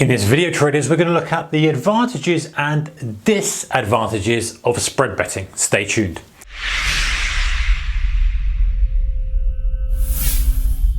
In this video, traders, we're going to look at the advantages and disadvantages of spread betting. Stay tuned.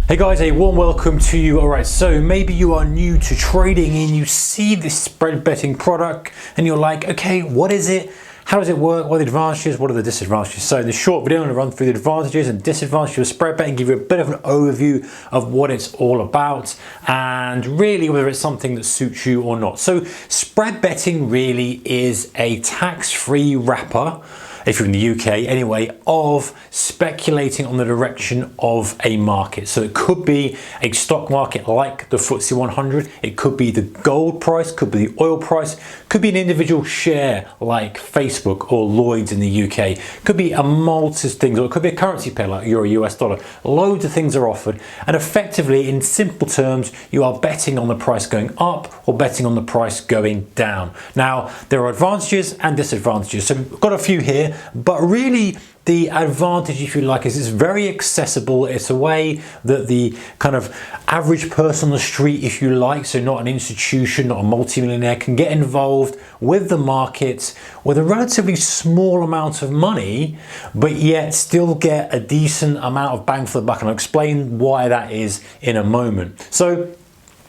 Hey guys, a warm welcome to you. Alright, so maybe you are new to trading and you see this spread betting product and you're like, okay, what is it? How does it work? What are the advantages? What are the disadvantages? So in this short video, I'm going to run through the advantages and disadvantages of spread betting, give you a bit of an overview of what it's all about and really whether it's something that suits you or not. So spread betting really is a tax-free wrapper, if you're in the UK anyway, of speculating on the direction of a market. So it could be a stock market like the FTSE 100, it could be the gold price, could be the oil price, could be an individual share like Facebook or Lloyd's in the UK, could be a multitude of things, or it could be a currency pair like Euro, US dollar. Loads of things are offered, and effectively, in simple terms, you are betting on the price going up or betting on the price going down. Now, there are advantages and disadvantages. So we've got a few here. But really the advantage, if you like, is it's very accessible. It's a way that the kind of average person on the street, if you like, so not an institution, not a multimillionaire, can get involved with the markets with a relatively small amount of money, but yet still get a decent amount of bang for the buck. And I'll explain why that is in a moment. So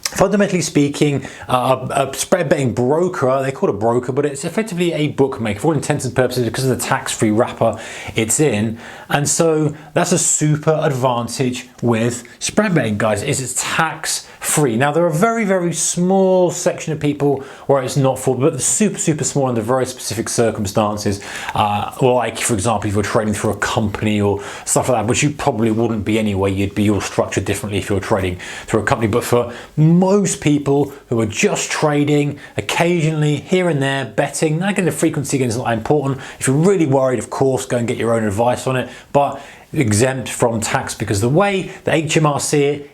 fundamentally speaking, a spread betting broker, they call it a broker, but it's effectively a bookmaker for all intents and purposes because of the tax-free wrapper it's in. And so that's a super advantage with spread betting, guys, is it's tax-free. Now, there are a very, very small section of people where it's not for, but super, super small under very specific circumstances. Like, for example, if you're trading through a company or stuff like that, which you probably wouldn't be anyway, you'd be all structured differently if you're trading through a company. But for most people who are just trading, occasionally here and there betting, now again, the frequency again is not important. If you're really worried, of course, go and get your own advice on it, but exempt from tax, because the way the HMRC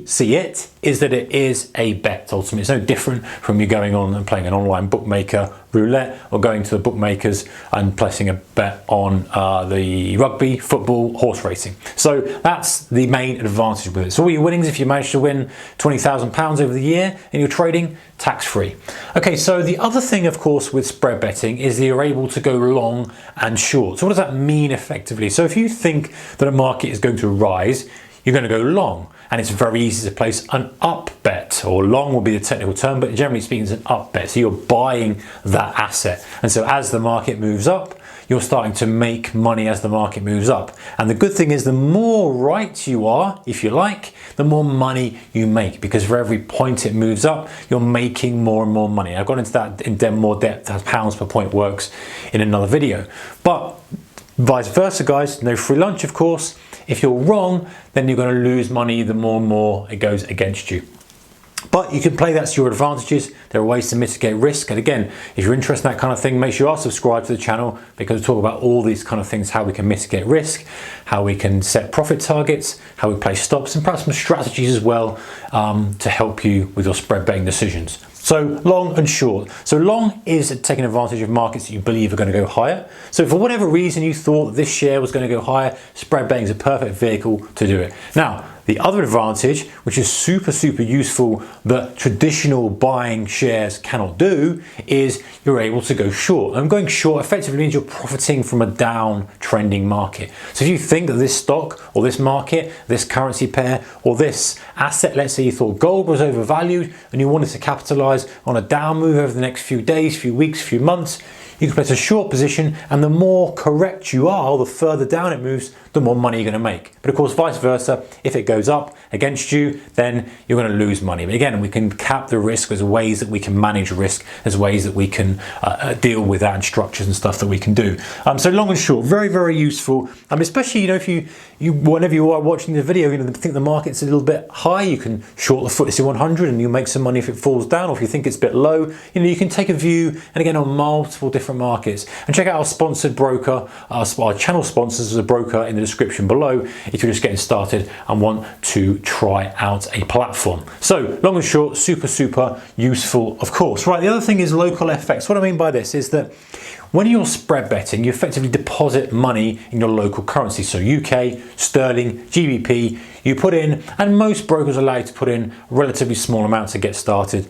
see it is that it is a bet. Ultimately, it's no different from you going on and playing an online bookmaker roulette or going to the bookmakers and placing a bet on the rugby, football, horse racing. So that's the main advantage with it. So all your winnings, if you manage to win £20,000 over the year in your trading, tax-free. Okay, so the other thing, of course, with spread betting is that you're able to go long and short. So what does that mean effectively? So if you think that a market is going to rise, you're going to go long, and it's very easy to place an up bet, or long will be the technical term, but generally speaking, it's an up bet. So you're buying that asset. And so as the market moves up, you're starting to make money as the market moves up. And the good thing is the more right you are, if you like, the more money you make, because for every point it moves up, you're making more and more money. I've gone into that in more depth as pounds per point works in another video. But vice versa, guys, no free lunch, of course. If you're wrong, then you're going to lose money the more and more it goes against you. But you can play that to your advantages. There are ways to mitigate risk. And again, if you're interested in that kind of thing, make sure you are subscribed to the channel, because we talk about all these kind of things, how we can mitigate risk, how we can set profit targets, how we place stops, and perhaps some strategies as well to help you with your spread betting decisions. So long and short. So long is taking advantage of markets that you believe are going to go higher. So for whatever reason you thought this share was going to go higher, spread betting is a perfect vehicle to do it. Now, the other advantage, which is super, super useful that traditional buying shares cannot do, is you're able to go short. And going short effectively means you're profiting from a down trending market. So if you think that this stock or this market, this currency pair or this asset, let's say you thought gold was overvalued and you wanted to capitalize on a down move over the next few days, few weeks, few months, you can place a short position, and the more correct you are, the further down it moves, the more money you're going to make. But of course, vice versa, if it goes up against you, then you're going to lose money. But again, we can cap the risk. There's ways that we can manage risk. There's ways that we can deal with that, and structures and stuff that we can do. So long and short, very, very useful. Especially, you know, if you whenever you are watching the video, you know, think the market's a little bit high, you can short the FTSE 100 and you'll make some money if it falls down, or if you think it's a bit low, you know, you can take a view, and again, on multiple different markets. And check out our sponsored broker, our channel sponsors as a broker in the description below if you're just getting started and want to try out a platform. So long and short, super useful, of course. Right, the other thing is local FX. What I mean by this is that when you're spread betting, you effectively deposit money in your local currency. So UK, sterling, GBP, you put in, and most brokers allow you to put in a relatively small amount to get started.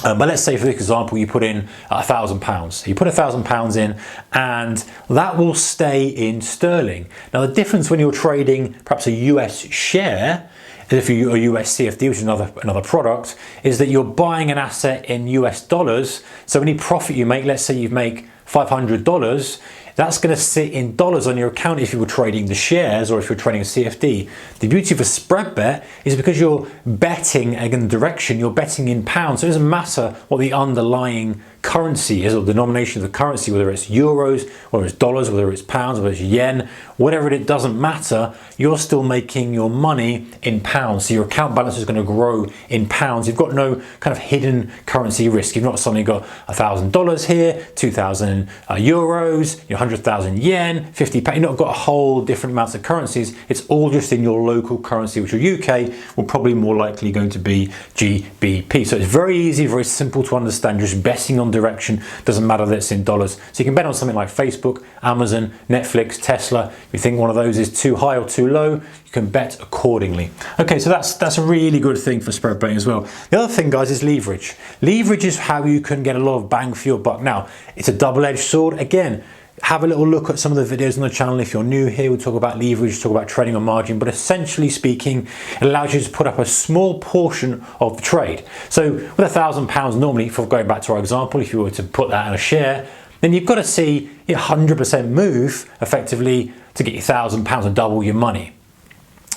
But let's say for this example, you put in £1,000. You put £1,000 in and that will stay in sterling. Now the difference when you're trading perhaps a US share, if you're a US CFD, which is another product, is that you're buying an asset in US dollars. So any profit you make, let's say you make $500, that's going to sit in dollars on your account if you were trading the shares or if you're trading a CFD. The beauty of a spread bet is because you're betting in the direction, you're betting in pounds. So it doesn't matter what the underlying currency is or denomination of the currency, whether it's euros, whether it's dollars, whether it's pounds, whether it's yen, whatever it doesn't matter, you're still making your money in pounds. So your account balance is going to grow in pounds. You've got no kind of hidden currency risk. You've not suddenly got $1,000 here, 2,000 euros, 100,000 yen, 50 pounds. You've not got a whole different amounts of currencies. It's all just in your local currency, which your UK will probably more likely going to be GBP. So it's very easy, very simple to understand. Just betting on direction, doesn't matter that it's in dollars. So you can bet on something like Facebook, Amazon, Netflix, Tesla. If you think one of those is too high or too low, you can bet accordingly. Okay, so that's a really good thing for spread betting as well. The other thing, guys, is leverage. Leverage is how you can get a lot of bang for your buck. Now, it's a double-edged sword. Again, have a little look at some of the videos on the channel. If you're new here, we'll talk about leverage, talk about trading on margin, but essentially speaking, it allows you to put up a small portion of the trade. So with £1,000 normally, if we're going back to our example, if you were to put that in a share, then you've got to see 100% move effectively to get your £1,000 and double your money.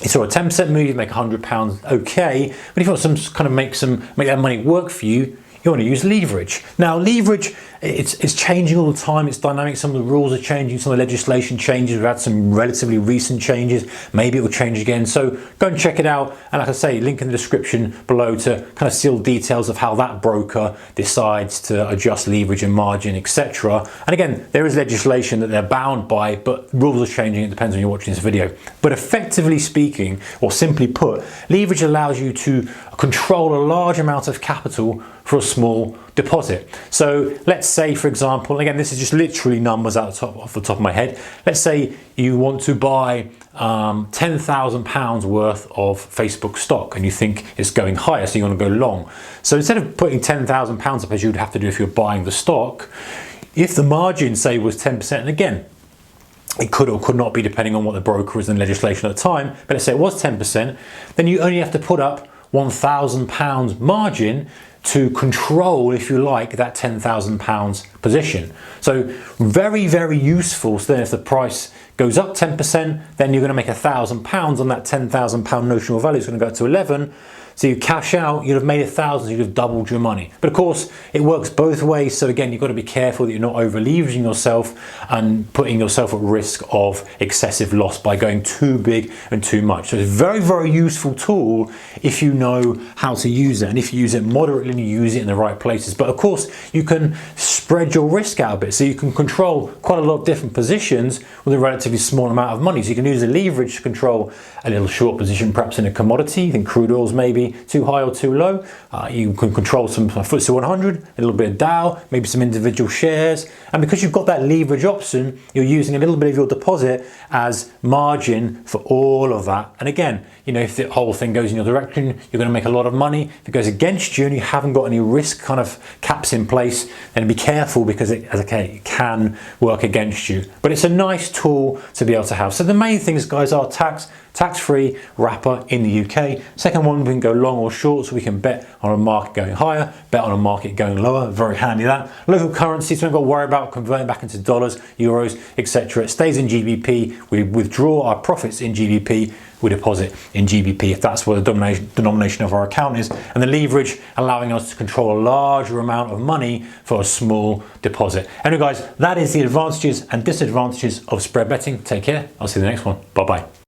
You saw a 10% move, you make £100, okay, but if you want to kind of make that money work for you, you want to use leverage. Now leverage, it's changing all the time, it's dynamic, some of the rules are changing, some of the legislation changes, we've had some relatively recent changes, maybe it will change again, so go and check it out, and like I say, link in the description below to kind of see all details of how that broker decides to adjust leverage and margin, etc. And again, there is legislation that they're bound by, but rules are changing, it depends on you're watching this video. But effectively speaking, or simply put, leverage allows you to control a large amount of capital for a small deposit. So let's say, for example, again, this is just literally numbers off the top of my head. Let's say you want to buy £10,000 worth of Facebook stock and you think it's going higher, so you want to go long. So instead of putting £10,000 up as you'd have to do if you're buying the stock, if the margin, say, was 10%, and again, it could or could not be depending on what the broker is and legislation at the time, but let's say it was 10%, then you only have to put up £1,000 margin to control, if you like, that £10,000 position. So very useful. So then if the price goes up 10%, then you're going to make £1,000 on that £10,000 notional value. It's going to go to 11. So you cash out, you'd have made 1,000, you'd have doubled your money. But of course, it works both ways. So again, you've got to be careful that you're not over leveraging yourself and putting yourself at risk of excessive loss by going too big and too much. So it's a very useful tool if you know how to use it. And if you use it moderately and you use it in the right places. But of course, you can spread your risk out a bit. So you can control quite a lot of different positions with a relatively small amount of money. So you can use the leverage to control a little short position, perhaps in a commodity. You think crude oil's maybe too high or too low. You can control some FTSE 100, a little bit of Dow, maybe some individual shares. And because you've got that leverage option, you're using a little bit of your deposit as margin for all of that. And again, if the whole thing goes in your direction, you're going to make a lot of money. If it goes against you and you haven't got any risk kind of caps in place, then be careful because it can work against you. But it's a nice tool to be able to have. So the main things, guys, are tax-free wrapper in the UK. Second one, we can go long or short, so we can bet on a market going higher, bet on a market going lower. Very handy that. Local currency, so we don't got to worry about converting back into dollars, euros, etc. It stays in GBP. We withdraw our profits in GBP. We deposit in GBP if that's where the denomination of our account is. And the leverage allowing us to control a larger amount of money for a small deposit. Anyway, guys, that is the advantages and disadvantages of spread betting. Take care. I'll see you in the next one. Bye-bye.